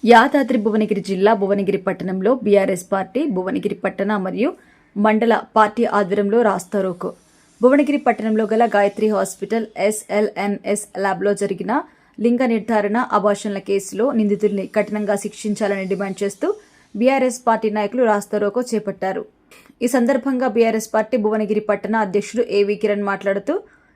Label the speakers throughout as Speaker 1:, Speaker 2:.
Speaker 1: యాదాద్రి భువనగిరి జిల్లా భువనగిరి పట్టణంలో BRS party Bhuvanagiri పట్టణ మరియు మండల పార్టీ ఆధ్వర్యంలో రాస్తారోకో. భువనగిరి పట్టణంలో గల గాయత్రి హాస్పిటల్ SLNS ల్యాబ్లో జరిగిన లింగ నిర్ధారణ అబార్షన్ల కేసులో నిందితుల్ని కఠినంగా శిక్షించాలని డిమాండ్ చేస్తూ బీఆర్ఎస్ పార్టీ నాయకులు రాస్తారోకో చేపట్టారు. ఈ సందర్భంగా బీఆర్ఎస్ పార్టీ భువనగిరి పట్టణ అధ్యక్షుడు ఏవి కిరణ్ మాట్లాడుతూ,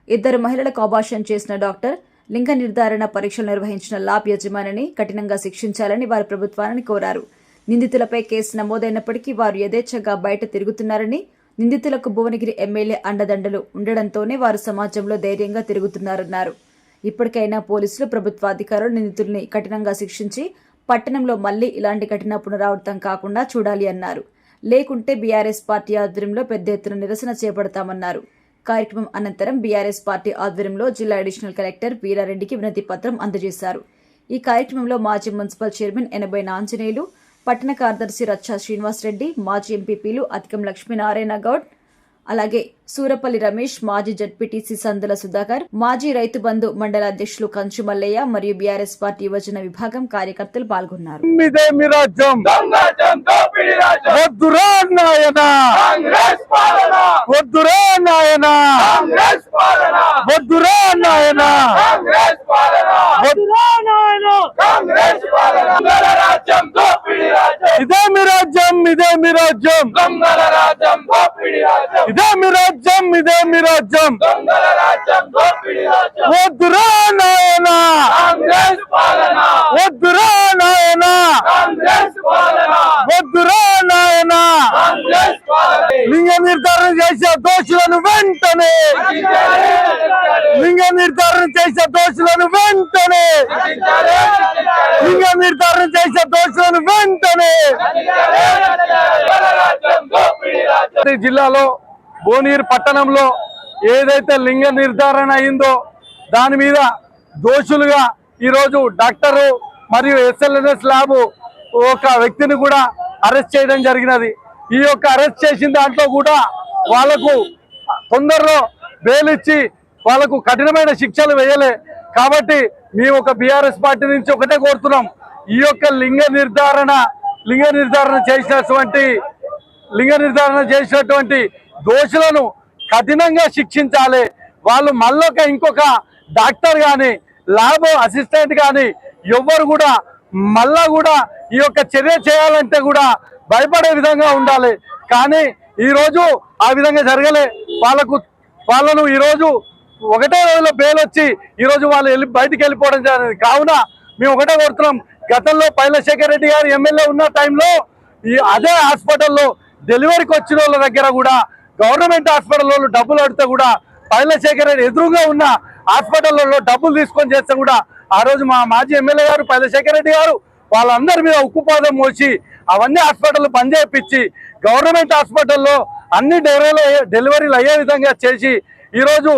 Speaker 1: 2 మహిళలకు అబార్షన్ చేసిన డాక్టర్, లింగ నిర్ధారణ పరీక్షలు నిర్వహించిన ల్యాబ్ యజమానిని కఠినంగా శిక్షించాలని వారు ప్రభుత్వాన్ని కోరారు. నిందితులపై కేసు నమోదైనప్పటికీ వారు యథేచ్ఛగా బయట తిరుగుతున్నారని, నిందితులకు భువనగిరి ఎమ్మెల్యే అండదండలు ఉండడంతోనే వారు సమాజంలో ధైర్యంగా తిరుగుతున్నారన్నారు. ఇప్పటికైనా పోలీసులు, ప్రభుత్వ అధికారులు నిందితుల్ని కఠినంగా శిక్షించి పట్టణంలో మళ్లీ ఇలాంటి ఘటన పునరావృతం కాకుండా చూడాలి అన్నారు. లేకుంటే బీఆర్ఎస్ పార్టీ ఆధ్వర్యంలో పెద్ద ఎత్తున నిరసన చేపడతామన్నారు. కార్యక్రమం అనంతరం బీఆర్ఎస్ పార్టీ ఆధ్వర్యంలో జిల్లా అడిషనల్ కలెక్టర్ వీరారెడ్డికి వినతి పత్రం అందజేశారు. ఈ కార్యక్రమంలో మాజీ మున్సిపల్ చైర్మన్ ఎనబై ఆంజనేయులు, పట్టణ కార్యదర్శి రచ్చా శ్రీనివాసరెడ్డి, మాజీ ఎంపీపీలు అతికం లక్ష్మీనారాయణ గౌడ్, అలాగే సూరపల్లి రమేష్, మాజీ జడ్పీటీసీ సందుల సుధాకర్, మాజీ రైతు బంధు మండల అధ్యక్షులు కంచు మల్లయ్య మరియు బీఆర్ఎస్ పార్టీ యువజన విభాగం కార్యకర్తలు పాల్గొన్నారు.
Speaker 2: ఇదే మీ రాజ్యం, ఇదే మీ రాజ్యం, దొంగల రాజ్యం, దోపిడీ రాజ్యం, ఇదే మీ రాజ్యం, ఇదే మీ రాజ్యం, దొంగల రాజ్యం, దోపిడీ రాజ్యం. వద్దురా నాయనా కాంగ్రెస్ పాలన, వద్దురా నాయనా కాంగ్రెస్ పాలన, వద్దురా నాయనా కాంగ్రెస్ పాలన. లింగ నిర్ధారణ చేసే దోషులను వెంటనే, లింగ నిర్ధారణ చేసే దోషులను వెంటనే, లింగ నిర్ధారణ చేసే దోషులను వెంటనే. జిల్లాలో భువనగిరి పట్టణంలో ఏదైతే లింగ నిర్ధారణ అయిందో దాని మీద దోషులుగా ఈరోజు డాక్టరు మరియు SLNS ల్యాబ్ ఒక వ్యక్తిని కూడా అరెస్ట్ చేయడం జరిగినది. ఈ యొక్క అరెస్ట్ చేసిన దాంట్లో కూడా వాళ్లకు తొందరలో బెయిల్ ఇచ్చి వాళ్ళకు కఠినమైన శిక్షలు వేయలే. కాబట్టి మేము ఒక బీఆర్ఎస్ పార్టీ నుంచి ఒకటే కోరుతున్నాం, ఈ యొక్క లింగ నిర్ధారణ చేసినటువంటి దోషులను కఠినంగా శిక్షించాలి. వాళ్ళు మళ్ళొక ఇంకొక డాక్టర్ కానీ ల్యాబ్ అసిస్టెంట్ కానీ ఎవ్వరు కూడా మళ్ళా కూడా ఈ యొక్క చర్య చేయాలంటే కూడా భయపడే విధంగా ఉండాలి. కానీ ఈరోజు ఆ విధంగా జరగలే. వాళ్ళను ఈరోజు ఒకటే రోజులో బెయిల్ వచ్చి ఈరోజు వాళ్ళు బయటికి వెళ్ళిపోవడం జరిగింది. కావున మేము ఒకటే కోరుతున్నాం, గతంలో పైలశేఖర్ రెడ్డి గారు ఎమ్మెల్యే ఉన్న టైంలో అదే హాస్పిటల్లో డెలివరీకి వచ్చిన వాళ్ళ దగ్గర కూడా గవర్నమెంట్ హాస్పిటల్లో డబ్బులు అడితే కూడా పైలశేఖర్ రెడ్డి ఎదురుగా ఉన్న హాస్పిటల్లో డబ్బులు తీసుకొని చేస్తే కూడా ఆ రోజు మా మాజీ ఎమ్మెల్యే గారు పైలశేఖర్ రెడ్డి గారు వాళ్ళందరి మీద ఉక్కుపాదం మోసి అవన్నీ హాస్పిటల్ బంద్ చేయించి గవర్నమెంట్ హాస్పిటల్లో అన్ని డెలివరీలు అయ్యే విధంగా చేసి ఈరోజు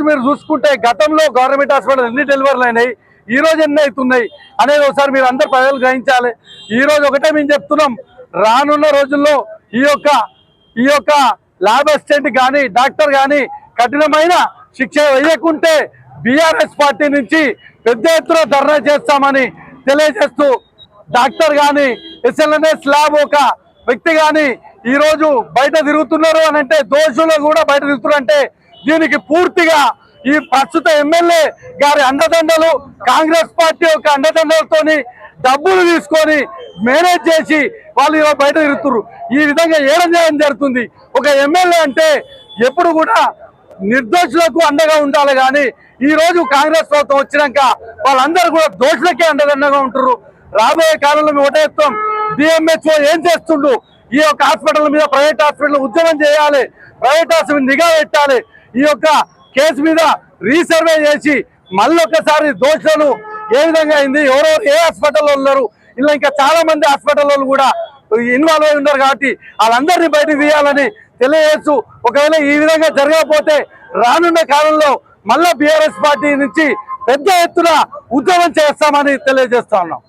Speaker 2: మీరు చూసుకుంటే గతంలో గవర్నమెంట్ హాస్పిటల్ ఎన్ని డెలివరీలు అయినాయి, ఈ రోజు ఎన్ని అవుతున్నాయి అనేది ఒకసారి మీరు అందరు ప్రజలు గ్రహించాలి. ఈ రోజు ఒకటే మేము చెప్తున్నాం, రానున్న రోజుల్లో ఈ యొక్క ల్యాబ్ అసిస్టెంట్ కానీ డాక్టర్ కానీ కఠినమైన శిక్ష వేయకుంటే బీఆర్ఎస్ పార్టీ నుంచి పెద్ద ఎత్తున ధర్నా చేస్తామని తెలియజేస్తూ, డాక్టర్ కానీ SLNS ల్యాబ్ ఒక వ్యక్తి కానీ ఈరోజు బయట తిరుగుతున్నారు అని అంటే, దోషులు కూడా బయట తిరుగుతున్నారంటే దీనికి పూర్తిగా ఈ ప్రస్తుత ఎమ్మెల్యే గారి అండదండలు, కాంగ్రెస్ పార్టీ యొక్క అండదండలతోని డబ్బులు తీసుకొని మేనేజ్ చేసి వాళ్ళు ఇలా బయట తిరుగుతున్నారు. ఈ విధంగా ఏడం చేయడం జరుగుతుంది. ఒక ఎమ్మెల్యే అంటే ఎప్పుడు కూడా నిర్దోషులకు అండగా ఉండాలి. కానీ ఈ రోజు కాంగ్రెస్ ప్రభుత్వం వచ్చినాక వాళ్ళందరూ కూడా దోషులకే అండదండగా ఉంటారు. రాబోయే కాలంలో మేము ఒకటే చెప్తాం, DMHO ఏం చేస్తుండు, ఈ యొక్క హాస్పిటల్ మీద ప్రైవేట్ హాస్పిటల్ ఉద్యమం చేయాలి, ప్రైవేట్ హాస్పిటల్ నిఘా పెట్టాలి. ఈ యొక్క కేసు మీద రీసర్వే చేసి మళ్ళొకసారి దోషులను ఏ విధంగా అయింది, ఎవరెవరు ఏ హాస్పిటల్లో ఉన్నారు, ఇలా ఇంకా చాలా మంది హాస్పిటల్లో కూడా ఇన్వాల్వ్ అయి ఉన్నారు. కాబట్టి వాళ్ళందరినీ బయటకు తీయాలని తెలియజేస్తూ, ఒకవేళ ఈ విధంగా జరగకపోతే రానున్న కాలంలో మళ్ళా బీఆర్ఎస్ పార్టీ నుంచి పెద్ద ఎత్తున ఉద్యమం చేస్తామని తెలియజేస్తా ఉన్నాం.